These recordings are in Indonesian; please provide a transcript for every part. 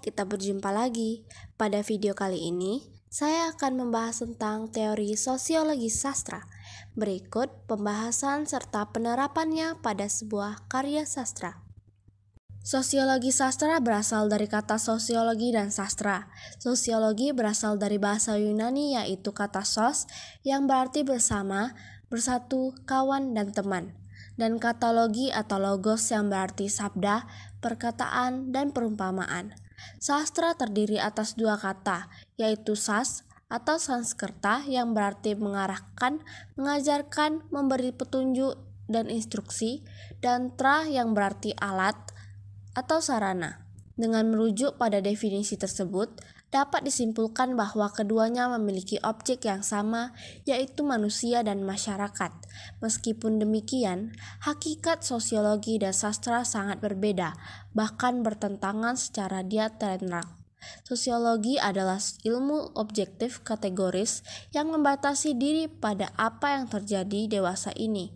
kita berjumpa lagi. Pada video kali ini, saya akan membahas tentang teori sosiologi sastra. Berikut pembahasan serta penerapannya pada sebuah karya sastra. Sosiologi sastra berasal dari kata sosiologi dan sastra. Sosiologi berasal dari bahasa Yunani yaitu kata sos yang berarti bersama, bersatu, kawan, dan teman. Dan kata logi atau logos yang berarti sabda, perkataan, dan perumpamaan. Sastra terdiri atas dua kata, yaitu sas atau Sanskerta yang berarti mengarahkan, mengajarkan, memberi petunjuk dan instruksi, dan tra yang berarti alat atau sarana. Dengan merujuk pada definisi tersebut, dapat disimpulkan bahwa keduanya memiliki objek yang sama, yaitu manusia dan masyarakat. Meskipun demikian, hakikat sosiologi dan sastra sangat berbeda, bahkan bertentangan secara diametral. Sosiologi adalah ilmu objektif kategoris yang membatasi diri pada apa yang terjadi dewasa ini,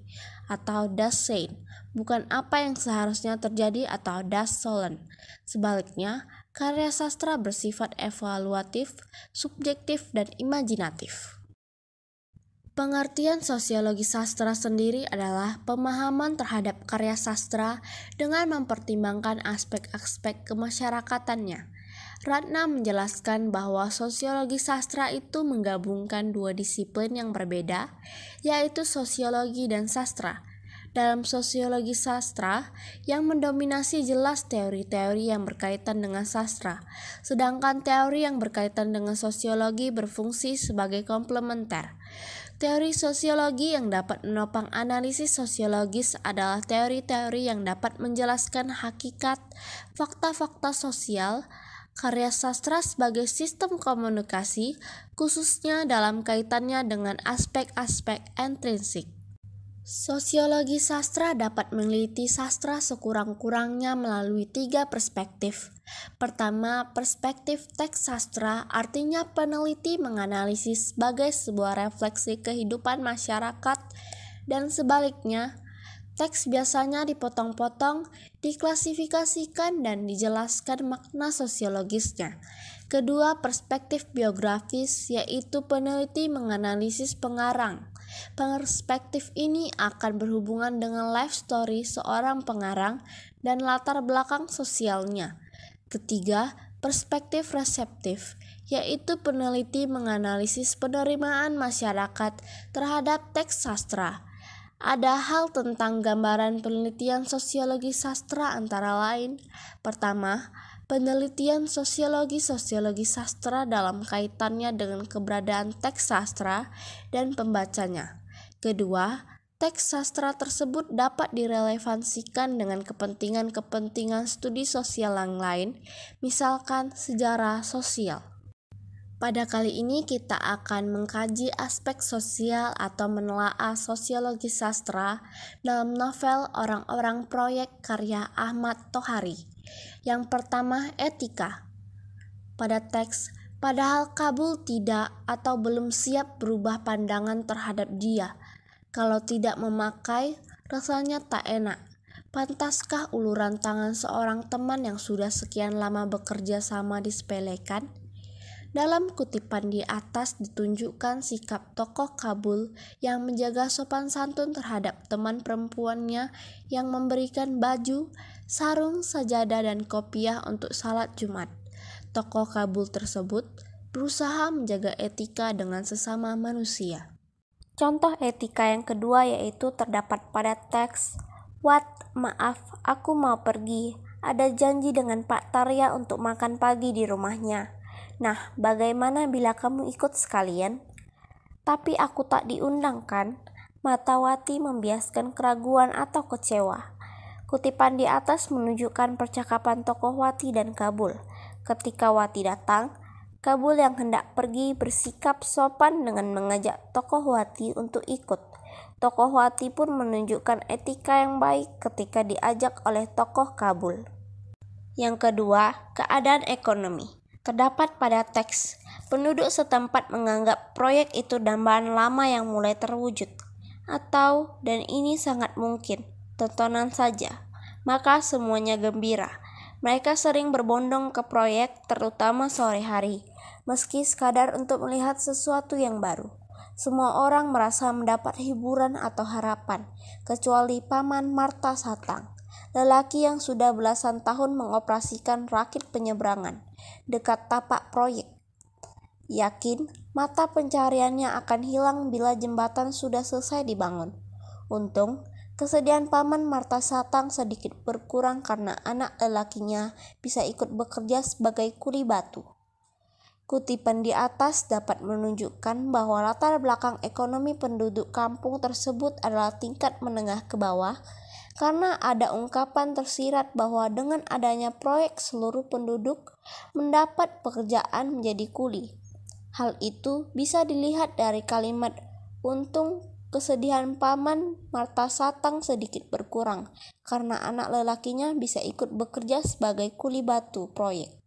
atau das Sein, bukan apa yang seharusnya terjadi atau das Sollen. Sebaliknya, karya sastra bersifat evaluatif, subjektif, dan imajinatif. Pengertian sosiologi sastra sendiri adalah pemahaman terhadap karya sastra dengan mempertimbangkan aspek-aspek kemasyarakatannya. Ratna menjelaskan bahwa sosiologi sastra itu menggabungkan dua disiplin yang berbeda, yaitu sosiologi dan sastra. Dalam sosiologi sastra, yang mendominasi jelas teori-teori yang berkaitan dengan sastra, sedangkan teori yang berkaitan dengan sosiologi berfungsi sebagai komplementer. Teori sosiologi yang dapat menopang analisis sosiologis adalah teori-teori yang dapat menjelaskan hakikat, fakta-fakta sosial, karya sastra sebagai sistem komunikasi, khususnya dalam kaitannya dengan aspek-aspek intrinsik. Sosiologi sastra dapat meneliti sastra sekurang-kurangnya melalui tiga perspektif. Pertama, perspektif teks sastra, artinya peneliti menganalisis sebagai sebuah refleksi kehidupan masyarakat, dan sebaliknya, teks biasanya dipotong-potong, diklasifikasikan, dan dijelaskan makna sosiologisnya. Kedua, perspektif biografis, yaitu peneliti menganalisis pengarang. Perspektif ini akan berhubungan dengan life story seorang pengarang dan latar belakang sosialnya. Ketiga, perspektif reseptif, yaitu peneliti menganalisis penerimaan masyarakat terhadap teks sastra. Ada hal tentang gambaran penelitian sosiologi sastra antara lain. Pertama, penelitian sosiologi sastra dalam kaitannya dengan keberadaan teks sastra dan pembacanya. Kedua, teks sastra tersebut dapat direlevansikan dengan kepentingan-kepentingan studi sosial yang lain, misalkan sejarah sosial. Pada kali ini kita akan mengkaji aspek sosial atau menelaah sosiologi sastra dalam novel Orang-Orang Proyek karya Ahmad Tohari. Yang pertama, etika. Pada teks, padahal Kabul tidak atau belum siap berubah pandangan terhadap dia. Kalau tidak memakai, rasanya tak enak. Pantaskah uluran tangan seorang teman yang sudah sekian lama bekerja sama disepelekan? Dalam kutipan di atas ditunjukkan sikap tokoh Kabul yang menjaga sopan santun terhadap teman perempuannya yang memberikan baju, sarung, sajadah, dan kopiah untuk salat Jumat. Tokoh Kabul tersebut berusaha menjaga etika dengan sesama manusia. Contoh etika yang kedua yaitu terdapat pada teks, "Wat, maaf, aku mau pergi. Ada janji dengan Pak Tarya untuk makan pagi di rumahnya. Nah, bagaimana bila kamu ikut sekalian?" "Tapi aku tak diundang kan?" Mata Wati membiaskan keraguan atau kecewa. Kutipan di atas menunjukkan percakapan tokoh Wati dan Kabul. Ketika Wati datang, Kabul yang hendak pergi bersikap sopan dengan mengajak tokoh Wati untuk ikut. Tokoh Wati pun menunjukkan etika yang baik ketika diajak oleh tokoh Kabul. Yang kedua, keadaan ekonomi. Terdapat pada teks, penduduk setempat menganggap proyek itu dambaan lama yang mulai terwujud. Atau, dan ini sangat mungkin, tontonan saja. Maka semuanya gembira. Mereka sering berbondong ke proyek, terutama sore hari, meski sekadar untuk melihat sesuatu yang baru. Semua orang merasa mendapat hiburan atau harapan, kecuali Paman Marta Satang, lelaki yang sudah belasan tahun mengoperasikan rakit penyeberangan dekat tapak proyek. Yakin mata pencahariannya akan hilang bila jembatan sudah selesai dibangun. Untung, kesedihan Paman Marta Satang sedikit berkurang karena anak lelakinya bisa ikut bekerja sebagai kuli batu. Kutipan di atas dapat menunjukkan bahwa latar belakang ekonomi penduduk kampung tersebut adalah tingkat menengah ke bawah, karena ada ungkapan tersirat bahwa dengan adanya proyek seluruh penduduk mendapat pekerjaan menjadi kuli. Hal itu bisa dilihat dari kalimat untung kesedihan Paman Marta Satang sedikit berkurang karena anak lelakinya bisa ikut bekerja sebagai kuli batu proyek.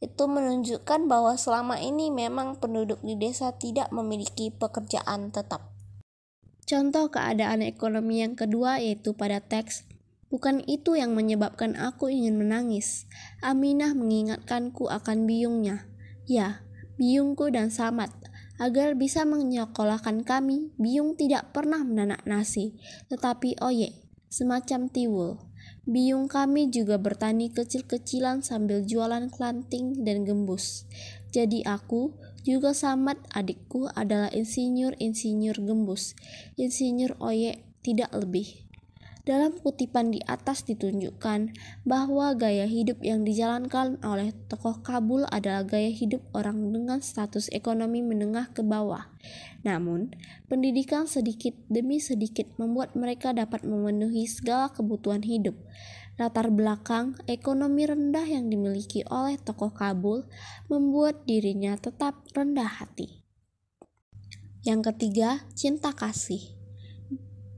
Itu menunjukkan bahwa selama ini memang penduduk di desa tidak memiliki pekerjaan tetap. Contoh keadaan ekonomi yang kedua yaitu pada teks, bukan itu yang menyebabkan aku ingin menangis. Aminah mengingatkanku akan biungnya. Ya, biungku dan Samad. Agar bisa menyekolahkan kami, biung tidak pernah menanak nasi, tetapi oyek, semacam tiwul. Biung kami juga bertani kecil-kecilan sambil jualan kelanting dan gembus. Jadi aku, juga Samad adikku adalah insinyur gembus, insinyur oyek, tidak lebih. Dalam kutipan di atas ditunjukkan bahwa gaya hidup yang dijalankan oleh tokoh Kabul adalah gaya hidup orang dengan status ekonomi menengah ke bawah. Namun, pendidikan sedikit demi sedikit membuat mereka dapat memenuhi segala kebutuhan hidup. Latar belakang ekonomi rendah yang dimiliki oleh tokoh Kabul membuat dirinya tetap rendah hati. Yang ketiga, cinta kasih.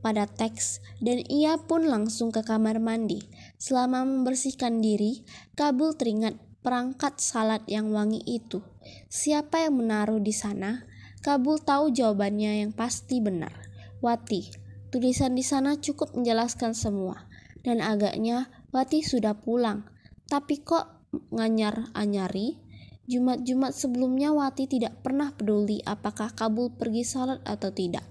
Pada teks, dan ia pun langsung ke kamar mandi. Selama membersihkan diri, Kabul teringat perangkat salat yang wangi itu. Siapa yang menaruh di sana? Kabul tahu jawabannya yang pasti benar. Wati. Tulisan di sana cukup menjelaskan semua. Dan agaknya Wati sudah pulang. Tapi kok nganyar-anyari? Jumat-Jumat sebelumnya Wati tidak pernah peduli apakah Kabul pergi salat atau tidak.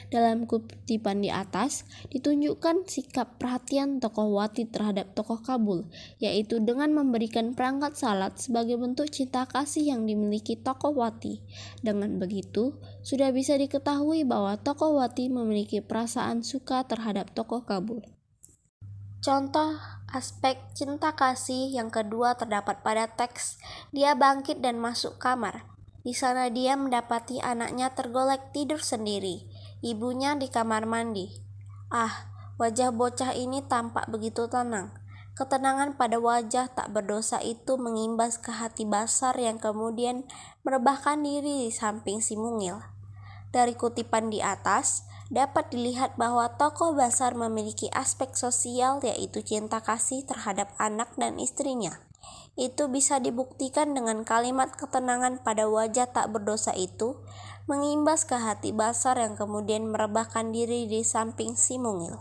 Dalam kutipan di atas ditunjukkan sikap perhatian tokoh Wati terhadap tokoh Kabul, yaitu dengan memberikan perangkat salat sebagai bentuk cinta kasih yang dimiliki tokoh Wati. Dengan begitu, sudah bisa diketahui bahwa tokoh Wati memiliki perasaan suka terhadap tokoh Kabul. Contoh aspek cinta kasih yang kedua terdapat pada teks. Dia bangkit dan masuk kamar. Di sana dia mendapati anaknya tergolek tidur sendiri. Ibunya di kamar mandi. Wajah bocah ini tampak begitu tenang. Ketenangan pada wajah tak berdosa itu mengimbas ke hati Basar yang kemudian merebahkan diri di samping si mungil. Dari kutipan di atas, dapat dilihat bahwa tokoh Basar memiliki aspek sosial yaitu cinta kasih terhadap anak dan istrinya. Itu bisa dibuktikan dengan kalimat ketenangan pada wajah tak berdosa itu mengimbas ke hati Basar yang kemudian merebahkan diri di samping si mungil.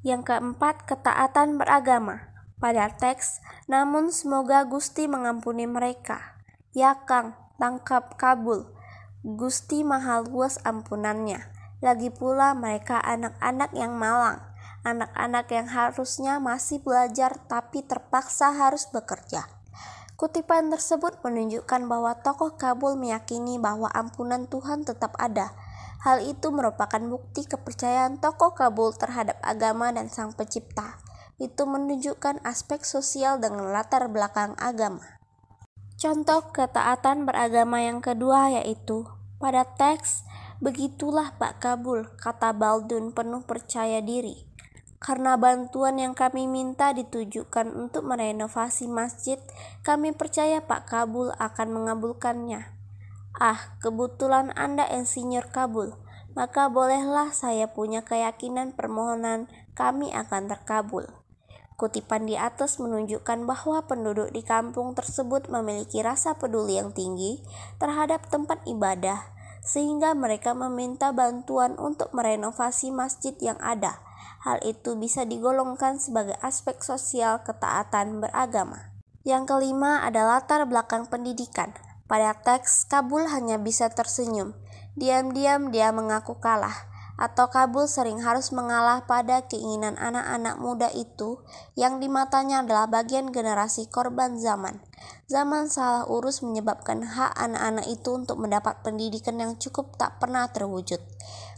Yang keempat, ketaatan beragama. Pada teks, namun semoga Gusti mengampuni mereka. Ya Kang, tangkap Kabul. Gusti maha luas ampunannya. Lagi pula mereka anak-anak yang malang. Anak-anak yang harusnya masih belajar tapi terpaksa harus bekerja. Kutipan tersebut menunjukkan bahwa tokoh Kabul meyakini bahwa ampunan Tuhan tetap ada. Hal itu merupakan bukti kepercayaan tokoh Kabul terhadap agama dan Sang Pencipta. Itu menunjukkan aspek sosial dengan latar belakang agama. Contoh ketaatan beragama yang kedua yaitu pada teks, begitulah Pak Kabul, kata Baldun penuh percaya diri. Karena bantuan yang kami minta ditujukan untuk merenovasi masjid, kami percaya Pak Kabul akan mengabulkannya. Kebetulan Anda insinyur Kabul, maka bolehlah saya punya keyakinan permohonan kami akan terkabul. Kutipan di atas menunjukkan bahwa penduduk di kampung tersebut memiliki rasa peduli yang tinggi terhadap tempat ibadah, sehingga mereka meminta bantuan untuk merenovasi masjid yang ada. Hal itu bisa digolongkan sebagai aspek sosial ketaatan beragama. Yang kelima ada latar belakang pendidikan. Pada teks, Kabul hanya bisa tersenyum. Diam-diam dia mengaku kalah. Atau Kabul sering harus mengalah pada keinginan anak-anak muda itu yang di matanya adalah bagian generasi korban zaman. Zaman salah urus menyebabkan hak anak-anak itu untuk mendapat pendidikan yang cukup tak pernah terwujud.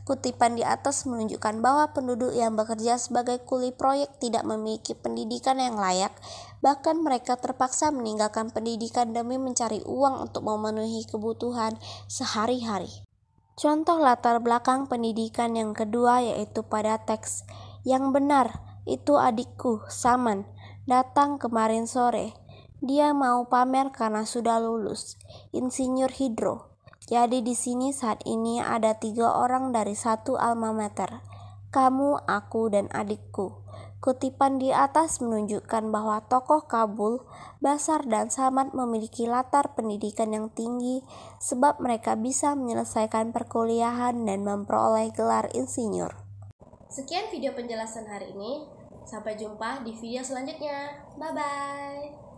Kutipan di atas menunjukkan bahwa penduduk yang bekerja sebagai kuli proyek tidak memiliki pendidikan yang layak, bahkan mereka terpaksa meninggalkan pendidikan demi mencari uang untuk memenuhi kebutuhan sehari-hari. Contoh latar belakang pendidikan yang kedua yaitu pada teks. Yang benar, itu adikku, Saman, datang kemarin sore. Dia mau pamer karena sudah lulus, insinyur hidro. Jadi di sini saat ini ada 3 orang dari satu alma mater. Kamu, aku, dan adikku. Kutipan di atas menunjukkan bahwa tokoh Kabul, Basar, dan Samad memiliki latar pendidikan yang tinggi sebab mereka bisa menyelesaikan perkuliahan dan memperoleh gelar insinyur. Sekian video penjelasan hari ini. Sampai jumpa di video selanjutnya. Bye-bye.